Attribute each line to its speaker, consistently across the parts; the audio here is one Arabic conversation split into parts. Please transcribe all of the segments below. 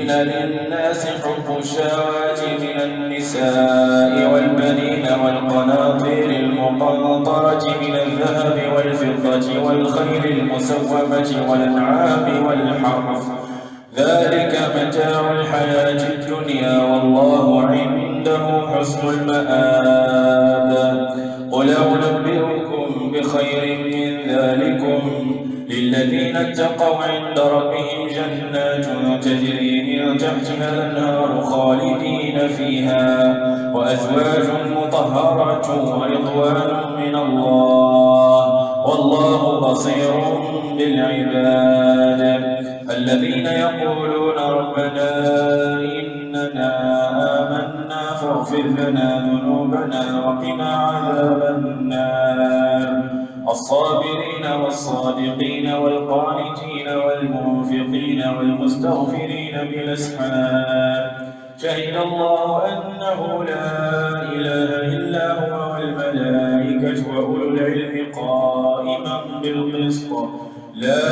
Speaker 1: زين للناس حب الشهوات من النساء والبنين والقناطير المقنطرة من الذهب والفضة والخيل المسومة والأنعام والحرث ذلك متاع الحياة الدنيا والله عنده حسن المآب قل أنبئكم بخير من ذلكم للذين اتقوا عند ربهم جنات تجري من تحتها الأنهار خالدين فيها وأزواج مطهرة ورضوان من الله والله بصير بالعباد الذين يقولون ربنا إننا آمنا فاغفر لنا ذنوبنا وقنا عذاب النار الصابرين والصادقين والقانتين والمنفقين والمستغفرين بالأسحار شهد الله أنه لا إله إلا هو والملائكة وأولو العلم قائما بالقسط لا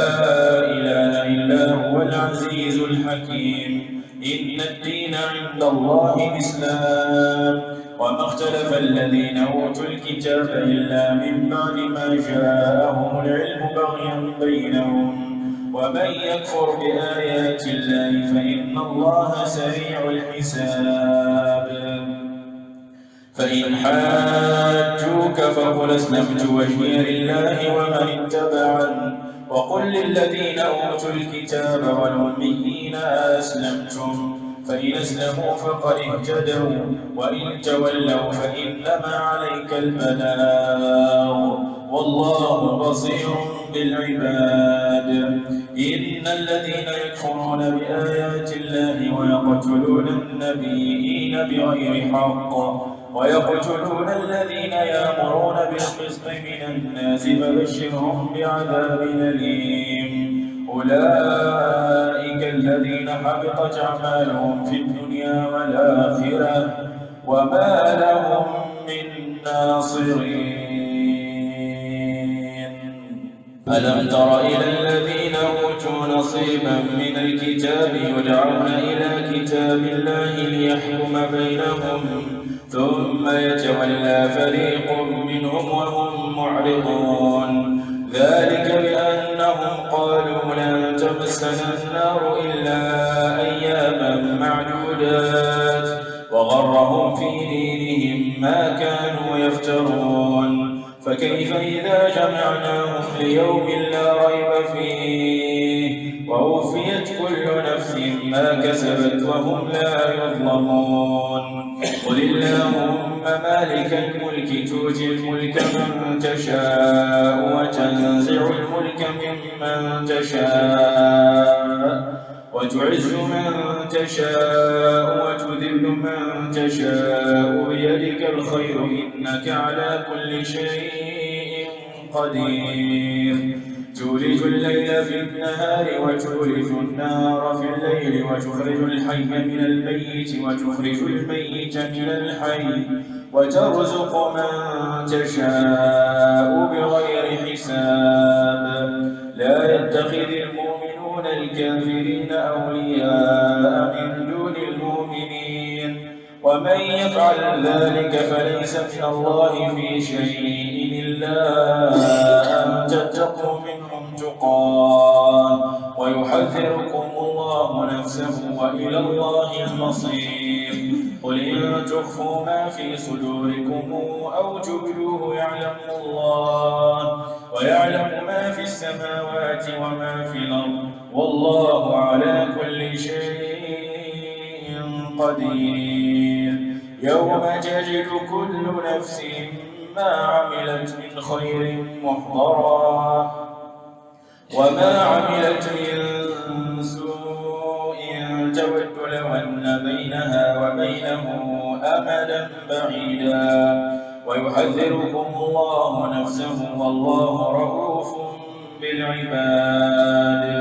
Speaker 1: إله إلا هو العزيز الحكيم إن الدين عند الله الإسلام وما اختلف الذين أوتوا الكتاب إلا من بعد ما جاءهم العلم بغيا بينهم ومن يكفر بآيات الله فإن الله سريع الحساب فإن حاجوك فقل أسلمت وجهي لله ومن اتبعني وقل للذين أوتوا الكتاب والأميين أسلمتم فإن أسلموا فقد اهتدوا وإن تولوا فإنما عليك البلاغ والله بصير بالعباد إن الذين يكفرون بآيات الله ويقتلون النبيين بغير حق ويقتلون الذين يأمرون بالقسط من الناس فبشرهم بعذاب أليم أولئك الذين حبطت أعمالهم في الدنيا والآخرة وما لهم من ناصرين ألم تر إلى الذين أوتوا نصيبا من الكتاب يدعون إلى كتاب الله ليحكم بينهم ثم يتولى فريق منهم وهم معرضون ذلك بأنهم قالوا لن تمسنا النار إلا أياما معدودات وغرهم في دينهم ما كانوا يفترون فكيف إذا جمعناهم ليوم لا ريب فيه ووفيت كل نفس ما كسبت وهم لا يظلمون قل اللهم مالك الملك تؤتي الملك من تشاء وتنزع الملك ممن تشاء وتعز من تشاء وتذل من تشاء بيدك الخير إنك على كل شيء قدير تولج الليل في النهار وتولج النهار في الليل وتخرج الحي من الميت وتخرج الميت من الحي وترزق من تشاء بغير حساب لا يتخذ المؤمنون الكافرين أولياء من دون المؤمنين ومن يفعل ذلك فليس من الله في شيء إلا أن تتقوا منهم تقاه ويحذركم الله نفسه وإلى الله المصير قل إن تخفوا ما في صدوركم أو تبدوه يعلمه الله ويعلم ما في السماوات وما في الأرض والله على كل شيء قدير يوم تجد كل نفس ما عملت من خير محضرا وما عملت من سوء تود لو أن بينها وبينه أمدا بعيدا ويحذركم الله نفسه والله رؤوف بالعباد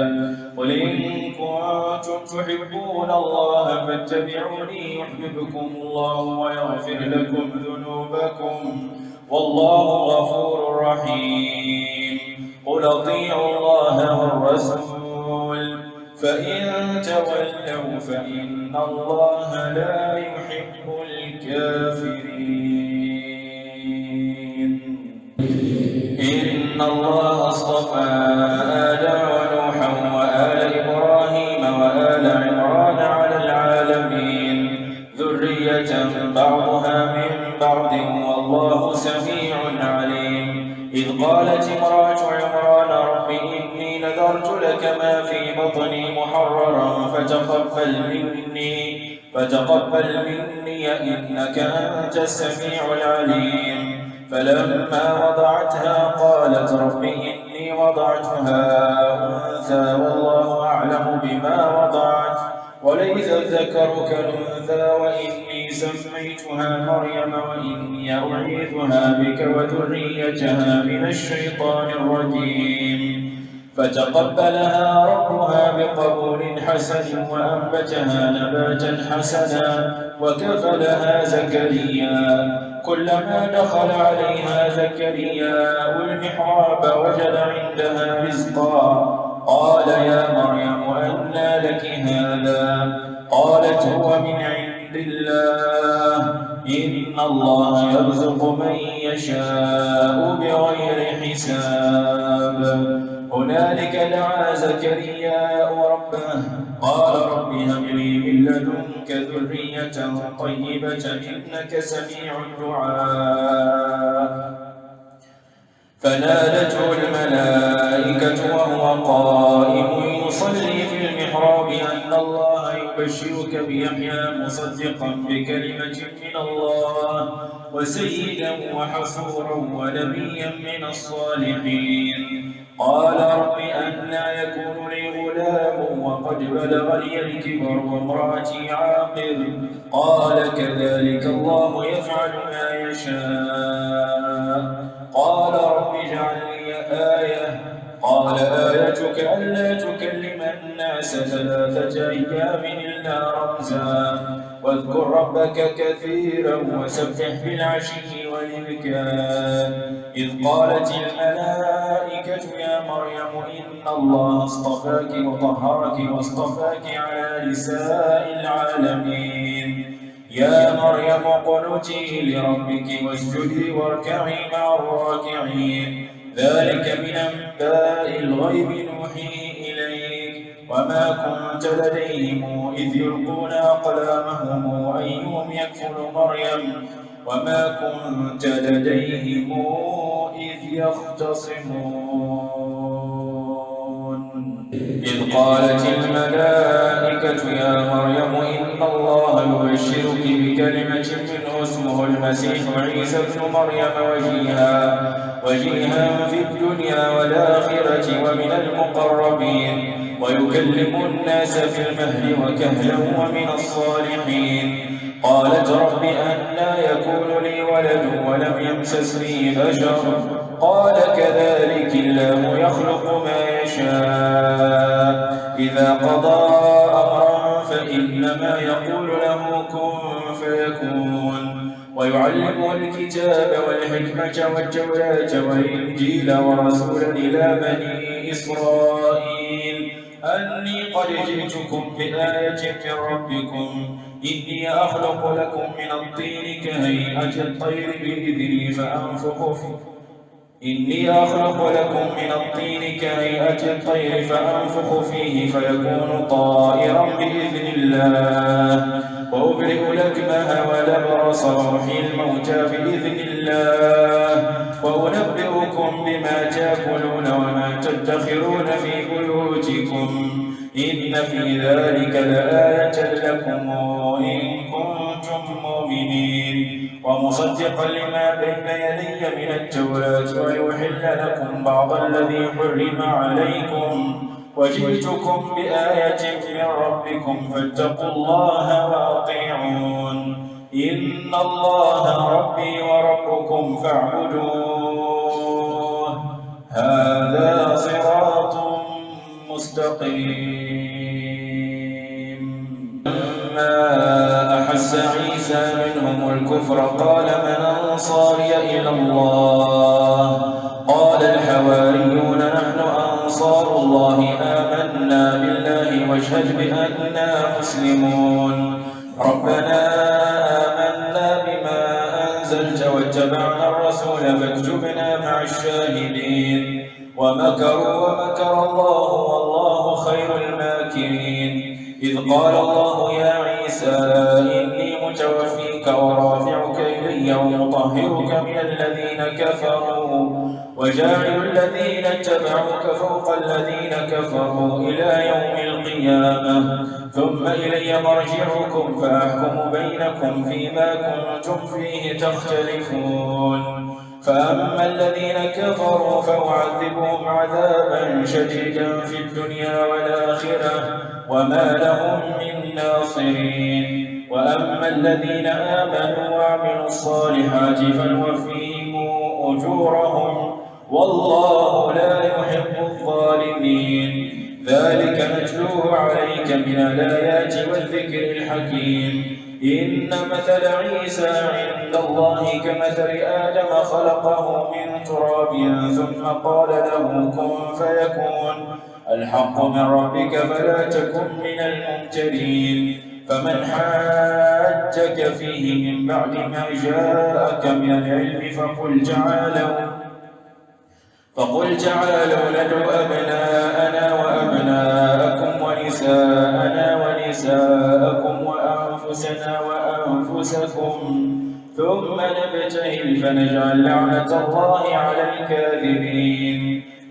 Speaker 1: قل إن كنتم تحبون الله فاتبعوني يحببكم الله ويغفر لكم ذنوبكم والله غفور رحيم قل أطيعوا الله والرسول فإن تولوا فإن الله لا يحب الكافرين. إن الله اصطفى آدم ونوحا وآل إبراهيم وآل عمران على العالمين ذرية بعضها من بعض والله سميع عليم. إذ قالت امرأة عمران رب إني نذرت لك ما في بطني محررا فتقبل مني إنك أنت السميع العليم. فلما وضعتها قالت رب إني وضعتها أنثى والله أعلم بما وضعت وليس الذكر كالأنثى وإني سميتها مريم وإني أعيذها بك وذريتها من الشيطان الرجيم. فتقبلها ربها بقبول حسن وأنبتها نباتا حسنا وكفلها زكريا. كلما دخل عليها زكريا المحراب وجد عندها رزقا قال يا مريم أنى لك هذا؟ قالت هو من عند الله إن الله يرزق من يشاء بغير حساب. هنالك دعا زكريا ربه قال رب هب لي من لدنك ذرية طيبة إنك سميع الدعاء. فنادته الملائكة وهو قائم يصلي في المحراب أن الله يبشرك بيحيى مصدقا بكلمة من الله وسيدا وحصورا ونبيا من الصالحين. قال رب أنى يكون لي غلام وقد بلغني الكبر وامرأتي عاقر؟ قال كذلك الله يفعل ما يشاء. قال رب اجعل لي آية. قال آيتك ألا تكلم الناس 3 أيام إلا رمزا واذكر ربك كثيرا وسبح بالعشي والإبكار. إذ قالت الملائكة يا مريم إن الله اصطفاك وطهرك واصطفاك على نساء العالمين. يا مريم اقنتي لربك واسجدي واركعي مع الراكعين. ذلك من أنباء الغيب نوحيه إليك وما كنت لديهم إذ يلقون أقلامهم أيهم يكفل مريم وما كنت لديهم إذ يختصمون. إذ قالت الملائكة يا مريم إن الله يبشرك بكلمة منه اسمه المسيح عيسى ابن مريم وجيها في الدنيا والآخرة ومن المقربين ويكلم الناس في المهد وكهلا ومن الصالحين. قالت رب أنى يكون لي ولد ولم يمسسني بشر؟ قال كذلك الله يخلق ما يشاء إذا قضى أمرا فإنما يقول له كن فيكون. ويعلمه الكتاب والحكمة والتوراة والإنجيل ورسولا إلى بني إسرائيل أني قد جئتكم بآية من ربكم إني أخلق لكم من الطين كهيئة الطير بإذني فأنفخ فيه فيكون طائرا بإذن الله وأبرئ الأكمه والأبرص وأحيي الموتى بإذن الله وأنبئكم بما تأكلون وما تدخرون في بيوتكم إن في ذلك لآية لكم إن كنتم مؤمنين. ومصدقا لما بين يدي من التوراة ويحل لكم بعض الذي حرم عليكم وجئتكم بآية من ربكم فاتقوا الله وأطيعون. إن الله ربي وربكم فاعبدوه هذا صراط مستقيم. لما أحس عيسى منهم الكفر قال من أنصاري إلى الله؟ قال الحواريون نحن أنصار الله آمنا بالله واشهد بأننا مسلمون. ربنا آمنا بما أنزلت واتبعنا الرسول فاكتبنا مع الشاهدين. ومكروا ومكر الله والله خير الماكرين. إذ قال الله يا عيسى إني متوفيك ورافعك إلي ومطهرك من الذين كفروا وجاعل الذين اتبعوك فوق الذين كفروا إلى يوم القيامة ثم إلي مرجعكم فأحكم بينكم فيما كنتم فيه تختلفون. فأما الذين كفروا فأعذبهم عذابا شديدا في الدنيا والآخرة وما لهم من ناصرين. وأما الذين آمنوا وعملوا الصالحات فنوفيهم أجورهم والله لا يحب الظالمين. ذلك نتلوه عليك من الآيات والذكر الحكيم. إن مثل عيسى عند الله كمثل آدم خلقه من تراب ثم قال له كن فيكون. الحق من ربك فلا تكن من الممترين. فمن حاجك فيه من بعد ما جاءك من العلم فقل تعالوا ندعو أبناءنا وأبناءكم ونساءنا ونساءكم وأنفسنا وأنفسكم ثم نبتهل فنجعل لعنة الله على الكاذبين.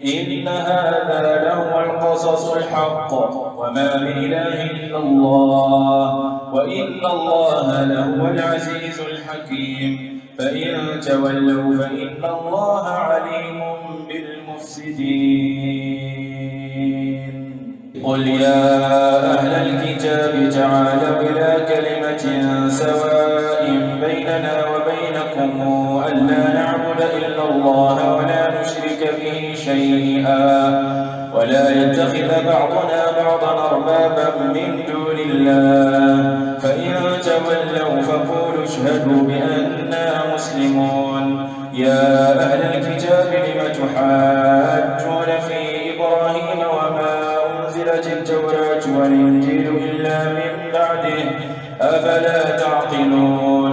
Speaker 1: إن هذا لهو القصص الحق وما من إله إلا الله وإن الله لهو العزيز الحكيم. فإن تولوا فإن الله عليم بالمفسدين. قل يا أهل الكتاب تعالوا إلى كلمة سواء بيننا وبينكم ألا نعبد إلا الله ولا نشرك به شيئا ولا يتخذ بعضنا بعضا أربابا من دون الله. فإن تولوا فقولوا اشهدوا بأننا مسلمون. يا أهل الكتاب لم تحاجون في إبراهيم وما أنزلت التوراة والإنجيل إلا من بعده أفلا تعقلون.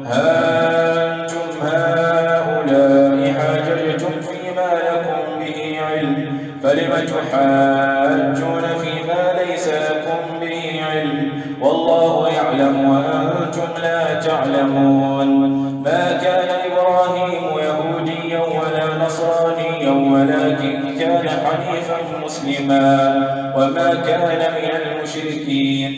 Speaker 1: أنتم هؤلاء حاججتم فيما لكم به علم فلم تحاجون فيما ليس لكم به علم والله يعلم وأنتم لا تعلمون. ما كان إبراهيم يهوديا ولا نصرانيا ولكن كان حنيفا مسلما وما كان من المشركين.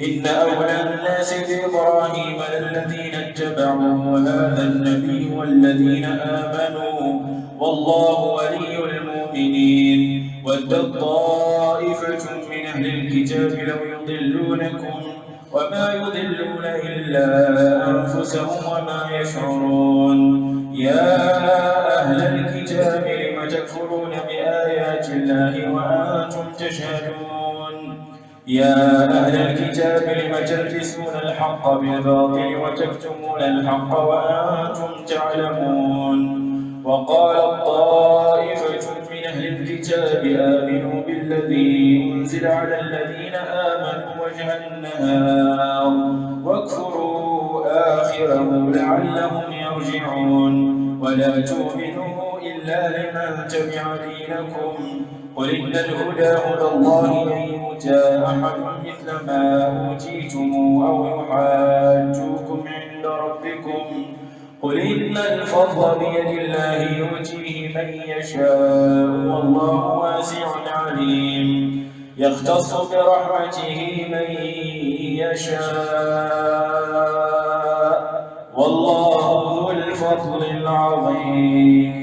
Speaker 1: إن أولى الناس بإبراهيم للذين اتبعوه هذا النبي والذين آمنوا والله ولي المؤمنين. ودت طائفة من أهل الكتاب لو يضلونكم وما يضلون إلا أنفسهم وما يشعرون. يا أهل الكتاب لم تكفرون بآيات الله وأنتم تشهدون. يا أهل الكتاب لم تلبسون الحق بالباطل وتكتمون الحق وأنتم تعلمون. وقال طائفة من أهل الكتاب آمنوا بالذي أنزل على الذين آمنوا وجه النهار واكفروا آخره لعلهم يرجعون. ولا تؤمنوا إلا لمن تبع دينكم قل إن الهدى هدى الله أن يؤتى أحد مثل ما أوتيتم أو يحاجوكم عند ربكم قل إن الفضل بيد الله يؤتيه من يشاء والله واسع عليم. يختص برحمته من يشاء والله ذو الفضل العظيم.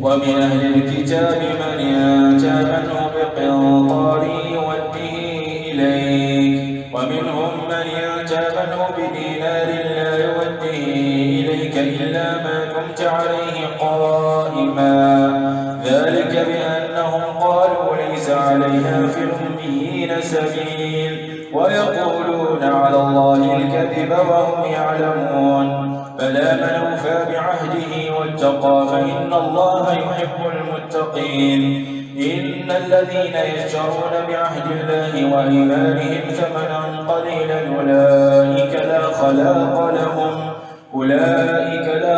Speaker 1: ومن أهل الكتاب من يأتمنه بقنطار يوده إليك ومنهم من يأتمنه بدينار لا يوده إليك إلا ما دمت عليه قائما. ذلك بأنهم قالوا ليس علينا في الأميين سبيل ويقولون على الله الكذب وهم يعلمون. بلى من أوفى بعهده واتقى فإن الله يحب المتقين. إن الذين يشترون بعهد الله وإيمانهم ثمنا قليلا أولئك لا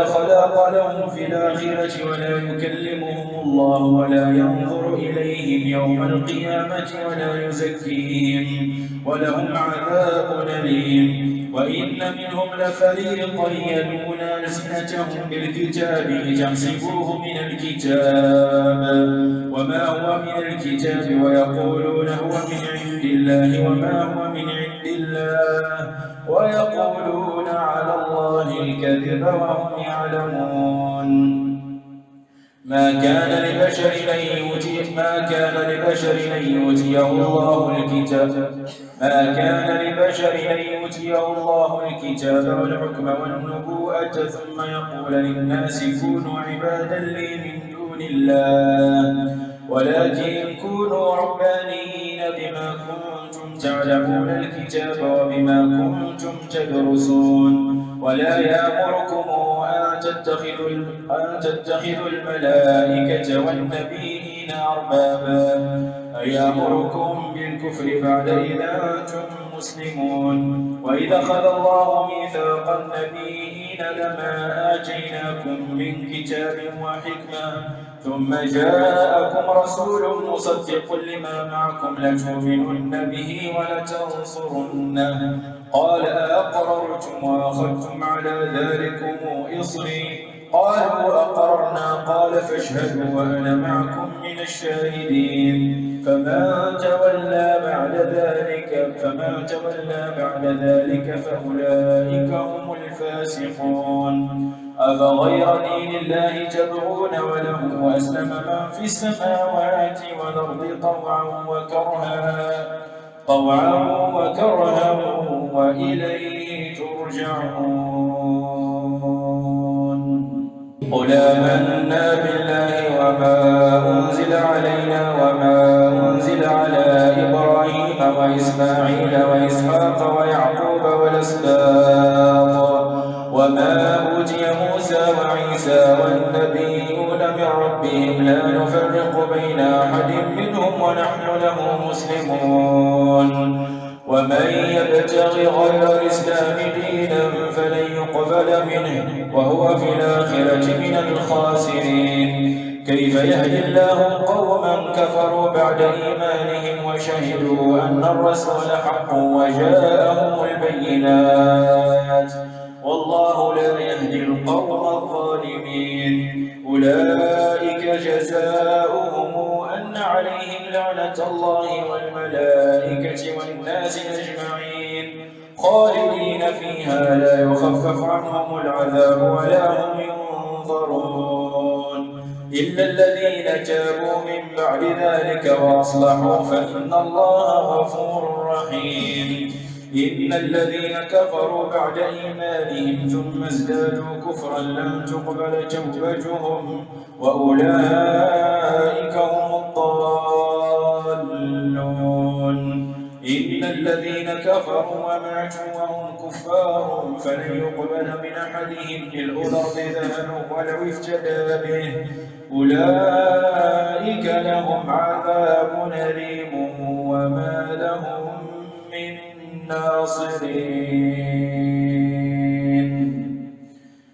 Speaker 1: خلاق لهم في الآخرة ولا يكلمهم الله ولا ينظر إليهم يوم القيامة ولا يزكيهم ولهم عذاب أليم. وإن منهم لفريقا يلوون ألسنتهم بالكتاب لتحسبوه من الكتاب وما هو من الكتاب ويقولون هو من عند الله وما هو من عند الله ويقولون على الله الكذب وهم يعلمون. ما كان لبشر أن يؤتيه الله الكتاب والحكم والنبوءة ثم يقول للناس كونوا عبادا لي من دون الله ولكن كونوا ربانيين بما كنتم تعلمون الكتاب وبما كنتم تدرسون. ولا يأمركم أن تتخذوا الملائكة والنبيين أربابا أيأمركم بالكفر بعد إذا أنتم مسلمون. وإذا أخذ الله ميثاق النبيين لما آتيناكم من كتاب وحكمة ثم جاءكم رسول مصدق لما معكم لتؤمنن به ولتنصرنه قال أأقررتم وأخذتم على ذلكم إصري قالوا أقررنا قال فاشهدوا وأنا معكم من الشاهدين. فمن تولى بعد ذلك فأولئك هم الفاسقون. أفغير دين الله تبغون وله وأسلم من في السماوات والأرض طوعا وكرها وإليه ترجعون. قل آمنا بالله وما أنزل علينا وما أنزل على إبراهيم وإسماعيل وإسحاق ويعقوب والأسباط وما أوتي موسى وعيسى والنبيون من ربهم لا نفرق بين أحد منهم ونحن له مسلمون. ومن يبتغ غير الإسلام دينا فلن يقبل منه وهو في الآخرة من الخاسرين. كيف يهدي الله قوما كفروا بعد إيمانهم وشهدوا أن الرسول حق وجاءهم البينات والله لا يهدي القوم الظالمين. أولئك جزاؤهم أن عليهم لعنة الله والملائكة والناس أجمعين خالدين فيها لا يخفف عنهم العذاب ولا هم ينظرون إلا الذين تابوا من بعد ذلك وأصلحوا فإن الله غفور رحيم. إن الذين كفروا بعد إيمانهم ثم ازدادوا كفرا لم تقبل توبتهم وأولئك هم الضالون. إن الذين كفروا وماتوا وهم كفار فلن يقبل من أحدهم ملء الأرض ذهبا ولو افتدى به أولئك لهم عذاب أليم وما لهم من ناصرين.